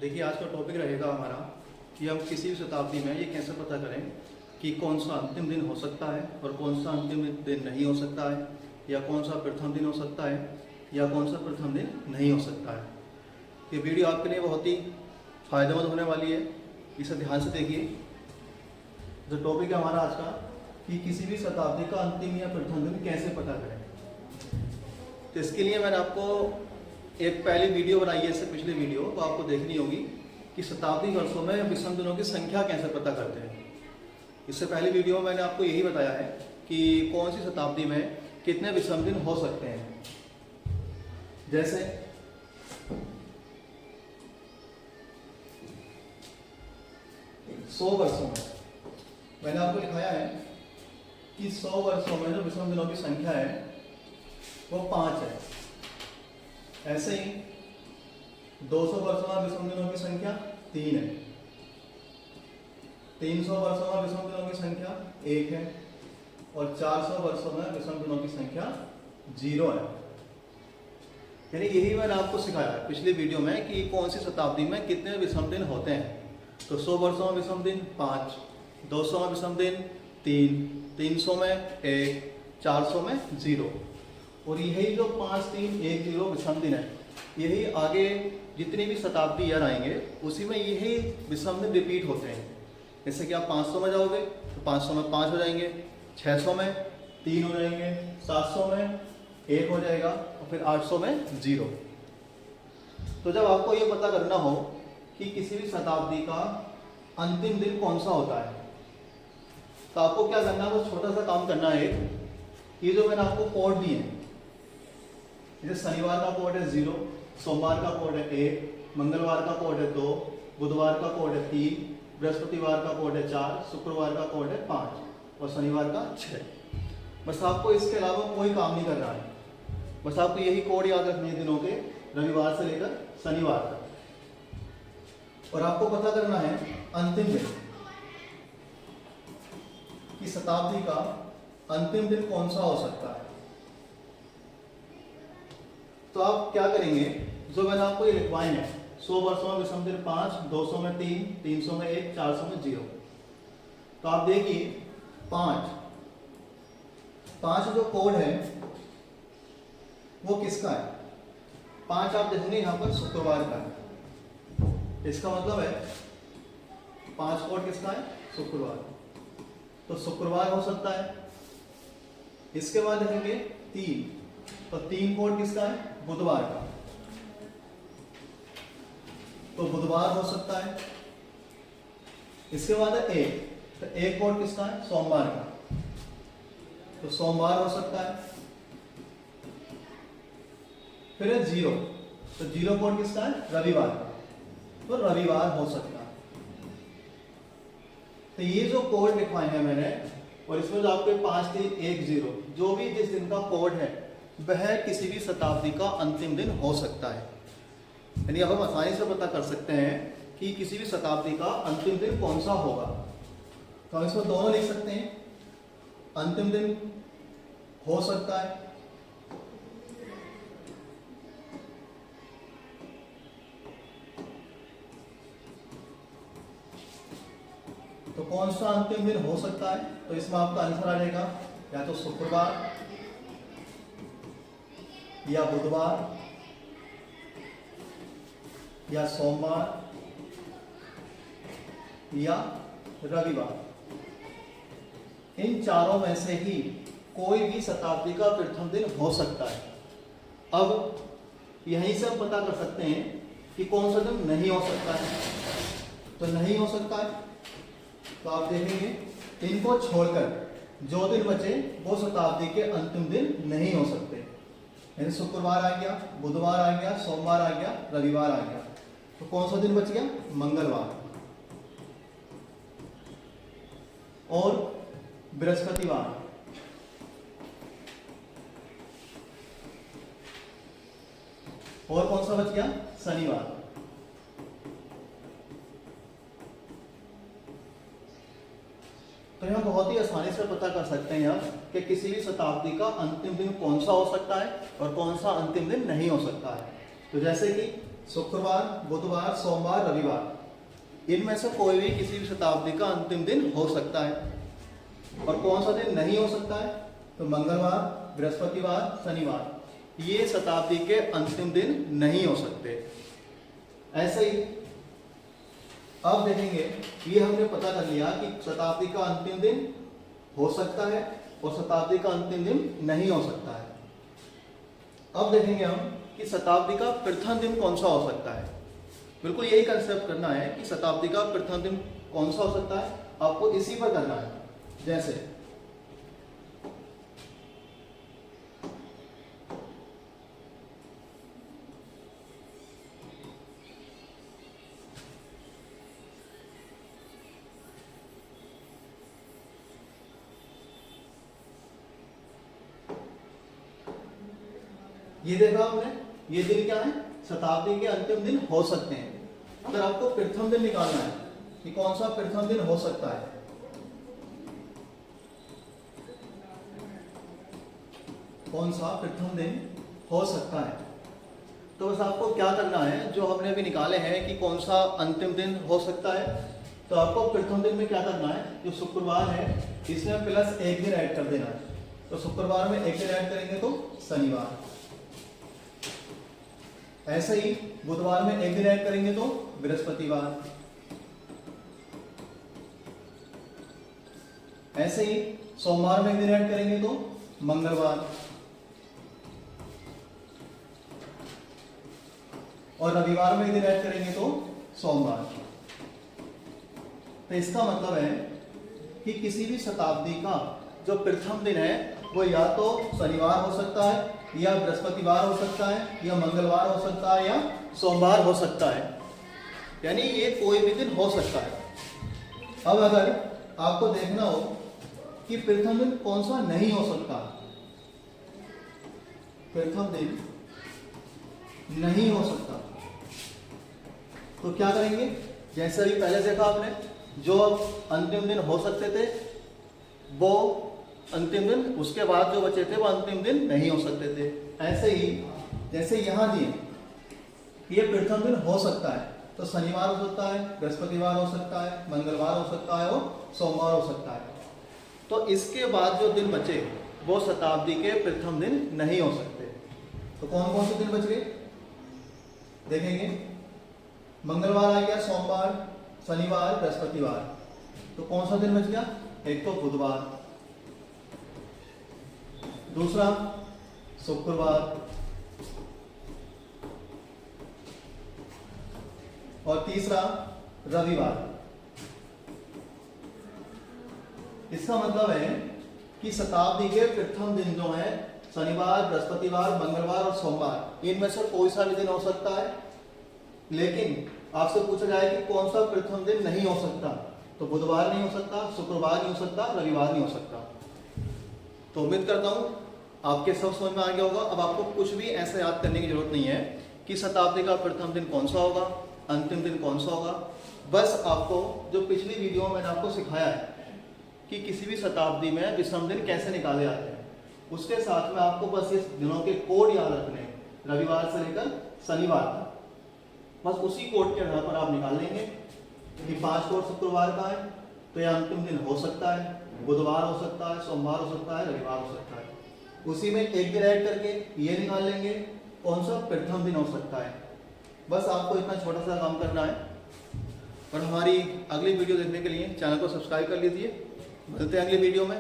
देखिए आज का टॉपिक रहेगा हमारा कि हम किसी भी शताब्दी में ये कैसे पता करें कि कौन सा अंतिम दिन हो सकता है और कौन सा अंतिम दिन नहीं हो सकता है, या कौन सा प्रथम दिन हो सकता है या कौन सा प्रथम दिन नहीं हो सकता है। ये वीडियो आपके लिए बहुत ही फायदेमंद होने वाली है, इसे ध्यान से देखिए। जो टॉपिक है हमारा आज का कि किसी भी शताब्दी का अंतिम या प्रथम दिन कैसे पता करें। तो इसके लिए मैंने आपको एक पहली वीडियो बनाई है, इससे पिछली वीडियो तो आपको देखनी होगी कि शताब्दी वर्षों में विषम दिनों की संख्या कैसे पता करते हैं। इससे पहली वीडियो में मैंने आपको यही बताया है कि कौन सी शताब्दी में कितने विषम दिन हो सकते हैं। जैसे सौ वर्षों में मैंने आपको दिखाया है कि 100 वर्षों में जो विषम दिनों की संख्या है वो 5 है। ऐसे ही 200 वर्षों में विषम दिनों की संख्या 3 है। 300 वर्षों में विषम दिनों की संख्या 1 है और 400 वर्षों में विषम दिनों की संख्या 0 है। यानी यही मैंने आपको सिखाया है पिछली वीडियो में कि कौन सी शताब्दी में कितने विषम दिन होते हैं। तो 100 वर्षों में विषम दिन 5, 200 में विषम दिन 3, 300 में 1, 400 में 0। और यही जो 5, 3, 1, 0 विषम दिन है, यही आगे जितनी भी शताब्दी ईयर आएंगे उसी में यही विषम दिन रिपीट होते हैं। जैसे कि आप 500 में जाओगे तो 500 में 5 हो जाएंगे, 600 में 3 हो जाएंगे, 700 में 1 हो जाएगा और फिर 800 में 0। तो जब आपको ये पता करना हो कि किसी भी शताब्दी का अंतिम दिन कौन सा होता है तो आपको क्या करना है, वो छोटा सा काम करना है। ये जो मैंने आपको कोड दिए हैं, जैसे शनिवार का कोड है 0, सोमवार का कोड है 1, मंगलवार का कोड है 2, बुधवार का कोड है 3, बृहस्पतिवार का कोड है 4, शुक्रवार का कोड है 5 और शनिवार का 6। बस आपको इसके अलावा कोई काम नहीं करना है। बस आपको यही कोड याद रखने हैं दिनों के, रविवार से लेकर शनिवार तक। और आपको पता करना है अंतिम दिन कि शताब्दी का अंतिम दिन कौन सा हो सकता है। तो आप क्या करेंगे, जो मैंने आपको ये लिखवाए हैं 100 वर्षों में विषम दिन 5, 200 में 3, 300 में 1, 400 में 0। तो आप देखिए 5 जो कोड है वो किसका है। 5 आप देखेंगे यहाँ पर शुक्रवार का है। इसका मतलब है 5 कोड किसका है, शुक्रवार। तो शुक्रवार हो सकता है। इसके बाद देखेंगे 3, तो 3 कोड किसका है, बुधवार का। तो बुधवार हो सकता है। इसके बाद है 1, तो 1 कोड किसका है, सोमवार का। तो सोमवार हो सकता है। फिर है 0, तो 0 कोड किसका है, रविवार का। तो रविवार हो सकता है। तो ये जो कोड लिखवाए हैं मैंने, और इसमें जो आपके 5, 3, 1, 0 जो भी जिस दिन का कोड है वह किसी भी शताब्दी का अंतिम दिन हो सकता है। यानी अब हम आसानी से पता कर सकते हैं कि किसी भी शताब्दी का अंतिम दिन कौन सा होगा। तो हम इसमें दोनों लिख सकते हैं, अंतिम दिन हो सकता है तो कौन सा अंतिम दिन हो सकता है। तो इसमें आपका आंसर आ जाएगा या तो शुक्रवार या बुधवार या सोमवार या रविवार। इन चारों में से ही कोई भी शताब्दी का प्रथम दिन हो सकता है। अब यहीं से हम पता कर सकते हैं कि कौन सा दिन नहीं हो सकता है। तो नहीं हो सकता है तो आप देखेंगे इनको छोड़कर जो दिन बचे वो शताब्दी के अंतिम दिन नहीं हो सकते। यानी शुक्रवार आ गया, बुधवार आ गया, सोमवार आ गया, रविवार आ गया। तो कौन सा दिन बच गया, मंगलवार और बृहस्पतिवार और कौन सा बच गया, शनिवार। तो यह बहुत ही आसानी से पता कर सकते हैं आप कि किसी भी शताब्दी का अंतिम दिन कौन सा हो सकता है और कौन सा अंतिम दिन नहीं हो सकता है। तो जैसे कि शुक्रवार, बुधवार, सोमवार, रविवार, इनमें से कोई भी किसी भी शताब्दी का अंतिम दिन हो सकता है। और कौन सा दिन नहीं हो सकता है? तो मंगलवार, बृहस्पतिवार, शनिवार, ये शताब्दी के अंतिम दिन नहीं हो सकते। ऐसे ही अब देखेंगे, ये हमने पता कर लिया कि शताब्दी का अंतिम दिन हो सकता है और शताब्दी का अंतिम दिन नहीं हो सकता है। अब देखेंगे हम कि शताब्दी का प्रथम दिन कौन सा हो सकता है। बिल्कुल यही कंसेप्ट करना है कि शताब्दी का प्रथम दिन कौन सा हो सकता है, आपको इसी पर करना है। जैसे ये देखा हमने, ये दिन क्या है? शताब्दी के अंतिम दिन हो सकते हैं। अगर आपको प्रथम दिन निकालना है कि कौन सा प्रथम दिन हो सकता है, कौन सा प्रथम दिन हो सकता है, तो बस आपको क्या करना है, जो हमने अभी निकाले हैं कि कौन सा अंतिम दिन हो सकता है, तो आपको प्रथम दिन में क्या करना है, जो शुक्रवार है इसमें प्लस एक दिन ऐड कर देना है। तो शुक्रवार में एक दिन ऐड करेंगे तो शनिवार। ऐसे ही बुधवार में एक दिन ऐड करेंगे तो बृहस्पतिवार। ऐसे ही सोमवार में एक दिन ऐड करेंगे तो मंगलवार। और रविवार में एक दिन ऐड करेंगे तो सोमवार। तो इसका मतलब है कि किसी भी शताब्दी का जो प्रथम दिन है वो या तो शनिवार हो सकता है, या बृहस्पतिवार हो सकता है, या मंगलवार हो सकता है, या सोमवार हो सकता है। यानी ये कोई भी दिन हो सकता है। अब अगर आपको देखना हो कि प्रथम दिन कौन सा नहीं हो सकता, प्रथम दिन नहीं हो सकता, तो क्या करेंगे? जैसे अभी पहले देखा आपने, जो अंतिम दिन हो सकते थे वो अंतिम दिन, उसके बाद जो बचे थे वो अंतिम दिन नहीं हो सकते थे। ऐसे ही जैसे यहां दिए, ये प्रथम दिन हो सकता है, तो शनिवार हो सकता है, बृहस्पतिवार हो सकता है, मंगलवार हो सकता है और सोमवार हो सकता है। तो इसके बाद जो दिन बचे वो शताब्दी के प्रथम दिन नहीं हो सकते। तो कौन कौन से दिन बच गए देखेंगे। मंगलवार आ गया, सोमवार, शनिवार, बृहस्पतिवार। तो कौन सा दिन बच गया? एक तो बुधवार, दूसरा शुक्रवार, और तीसरा रविवार। इसका मतलब है कि शताब्दी के प्रथम दिन जो है शनिवार, बृहस्पतिवार, मंगलवार और सोमवार, इनमें से कोई सा भी दिन हो सकता है। लेकिन आपसे पूछा जाए कि कौन सा प्रथम दिन नहीं हो सकता, तो बुधवार नहीं हो सकता, शुक्रवार नहीं हो सकता, रविवार नहीं हो सकता। तो उम्मीद करता हूं आपके सब समझ में आ गया होगा। अब आपको कुछ भी ऐसे याद करने की जरूरत नहीं है कि शताब्दी का प्रथम दिन कौन सा होगा, अंतिम दिन कौन सा होगा। बस आपको जो पिछली वीडियो में मैंने आपको सिखाया है कि किसी भी शताब्दी में विषम दिन कैसे निकाले जाते हैं, उसके साथ में आपको बस इस दिनों के कोड याद रखने, रविवार से लेकर शनिवार तक। बस उसी कोड के आधार पर आप निकाल लेंगे कि 5 कोड शुक्रवार का है तो यह अंतिम दिन हो सकता है, बुधवार हो सकता है, सोमवार हो सकता है, रविवार हो सकता है। उसी में एक दिन ऐड करके ये निकाल लेंगे कौन सा प्रथम दिन हो सकता है। बस आपको इतना छोटा सा काम करना है। और हमारी अगली वीडियो देखने के लिए चैनल को सब्सक्राइब कर लीजिए। मिलते हैं अगली वीडियो में।